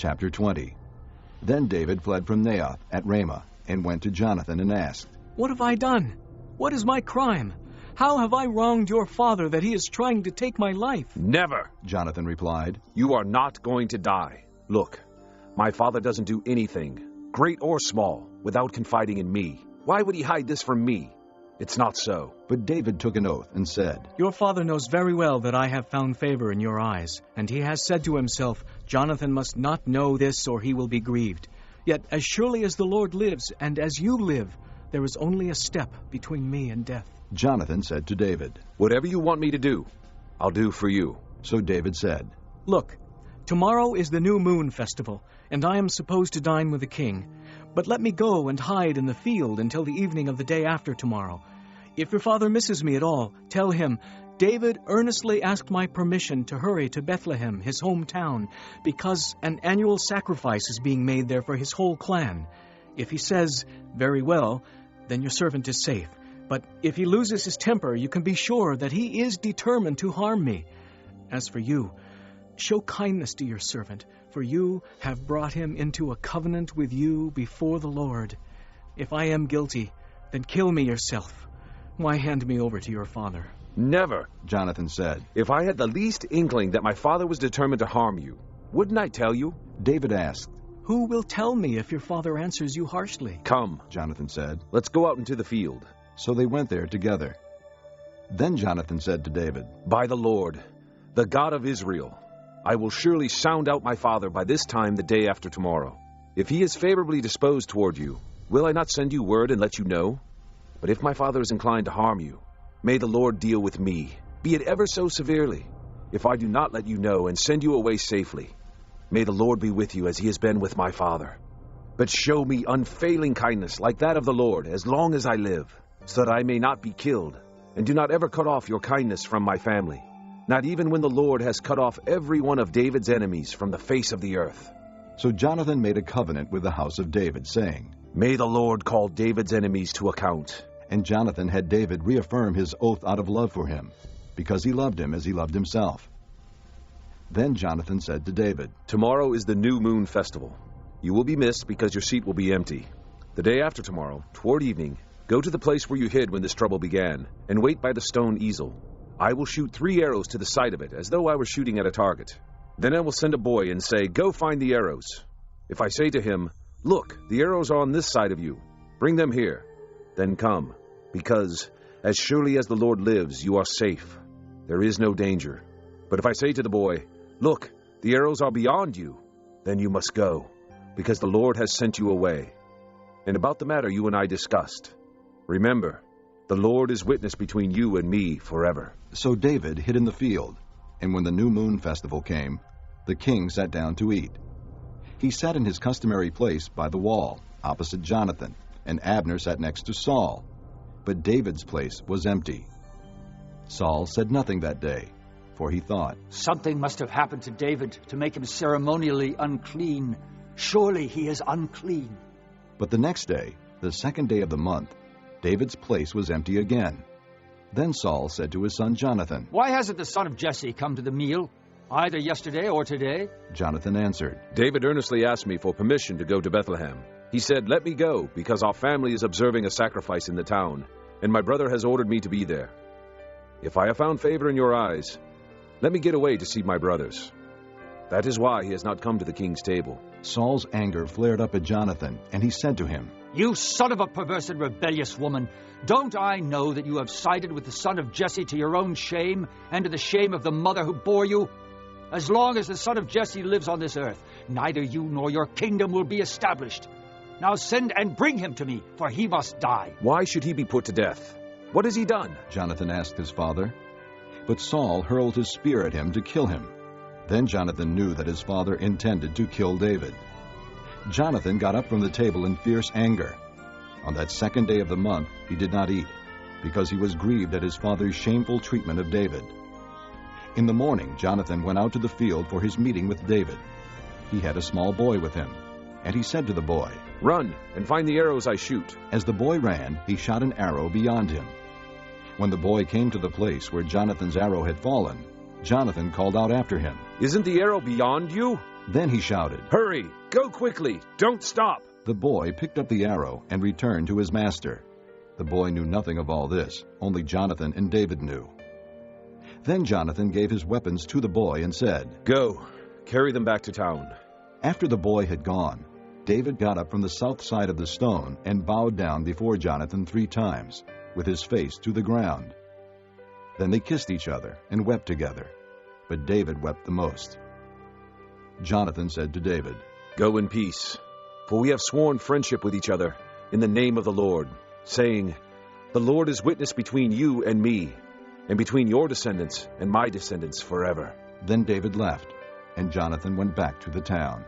Chapter 20. Then David fled from Naioth at Ramah and went to Jonathan and asked, "What have I done? What is my crime? How have I wronged your father that he is trying to take my life?" "Never," Jonathan replied. "You are not going to die. Look, my father doesn't do anything, great or small, without confiding in me. Why would he hide this from me? It's not so." But David took an oath and said, "Your father knows very well that I have found favor in your eyes, and he has said to himself, 'Jonathan must not know this, or he will be grieved.' Yet as surely as the Lord lives, and as you live, there is only a step between me and death." Jonathan said to David, "Whatever you want me to do, I'll do for you." So David said, "Look, tomorrow is the new moon festival, and I am supposed to dine with the king. But let me go and hide in the field until the evening of the day after tomorrow. If your father misses me at all, tell him, 'David earnestly asked my permission to hurry to Bethlehem, his hometown, because an annual sacrifice is being made there for his whole clan.' If he says, 'Very well,' then your servant is safe. But if he loses his temper, you can be sure that he is determined to harm me. As for you, show kindness to your servant, for you have brought him into a covenant with you before the Lord. If I am guilty, then kill me yourself. Why hand me over to your father?" "Never," Jonathan said. "If I had the least inkling that my father was determined to harm you, wouldn't I tell you?" David asked, "Who will tell me if your father answers you harshly?" "Come," Jonathan said. "let's go out into the field." So they went there together. Then Jonathan said to David, "By the Lord, the God of Israel, I will surely sound out my father by this time the day after tomorrow. If he is favorably disposed toward you, will I not send you word and let you know? But if my father is inclined to harm you, may the Lord deal with me, be it ever so severely, if I do not let you know and send you away safely. May the Lord be with you as he has been with my father. But show me unfailing kindness like that of the Lord as long as I live, so that I may not be killed, and do not ever cut off your kindness from my family, not even when the Lord has cut off every one of David's enemies from the face of the earth." So Jonathan made a covenant with the house of David, saying, "May the Lord call David's enemies to account." And Jonathan had David reaffirm his oath out of love for him, because he loved him as he loved himself. Then Jonathan said to David, "Tomorrow is the new moon festival. You will be missed because your seat will be empty. The day after tomorrow, toward evening, go to the place where you hid when this trouble began, and wait by the stone easel. I will shoot 3 arrows to the side of it, as though I were shooting at a target. Then I will send a boy and say, 'Go find the arrows.' If I say to him, 'Look, the arrows are on this side of you. Bring them here,' then come, because as surely as the Lord lives, you are safe. There is no danger. But if I say to the boy, 'Look, the arrows are beyond you,' then you must go, because the Lord has sent you away. And about the matter you and I discussed, remember, the Lord is witness between you and me forever." So David hid in the field, and when the new moon festival came, the king sat down to eat. He sat in his customary place by the wall, opposite Jonathan, and Abner sat next to Saul. But David's place was empty. Saul said nothing that day, for he thought, "Something must have happened to David to make him ceremonially unclean. Surely he is unclean." But the next day, the second day of the month, David's place was empty again. Then Saul said to his son Jonathan, "Why hasn't the son of Jesse come to the meal, either yesterday or today?" Jonathan answered, "David earnestly asked me for permission to go to Bethlehem. He said, 'Let me go, because our family is observing a sacrifice in the town, and my brother has ordered me to be there. If I have found favor in your eyes, let me get away to see my brothers.' That is why he has not come to the king's table." Saul's anger flared up at Jonathan, and he said to him, "You son of a perverse and rebellious woman, don't I know that you have sided with the son of Jesse to your own shame, and to the shame of the mother who bore you? As long as the son of Jesse lives on this earth, neither you nor your kingdom will be established. Now send and bring him to me, for he must die." "Why should he be put to death? What has he done?" Jonathan asked his father. But Saul hurled his spear at him to kill him. Then Jonathan knew that his father intended to kill David. Jonathan got up from the table in fierce anger. On that second day of the month he did not eat, because he was grieved at his father's shameful treatment of David. In the morning Jonathan went out to the field for his meeting with David. He had a small boy with him, and he said to the boy, "Run and find the arrows I shoot." As the boy ran, he shot an arrow beyond him. When the boy came to the place where Jonathan's arrow had fallen, Jonathan called out after him, "Isn't the arrow beyond you?" Then he shouted, "Hurry! Go quickly! Don't stop!" The boy picked up the arrow and returned to his master. The boy knew nothing of all this, only Jonathan and David knew. Then Jonathan gave his weapons to the boy and said, "Go, carry them back to town." After the boy had gone, David got up from the south side of the stone and bowed down before Jonathan 3 times, with his face to the ground. Then they kissed each other and wept together, but David wept the most. Jonathan said to David, "Go in peace, for we have sworn friendship with each other in the name of the Lord, saying, 'The Lord is witness between you and me, and between your descendants and my descendants forever.'" Then David left, and Jonathan went back to the town.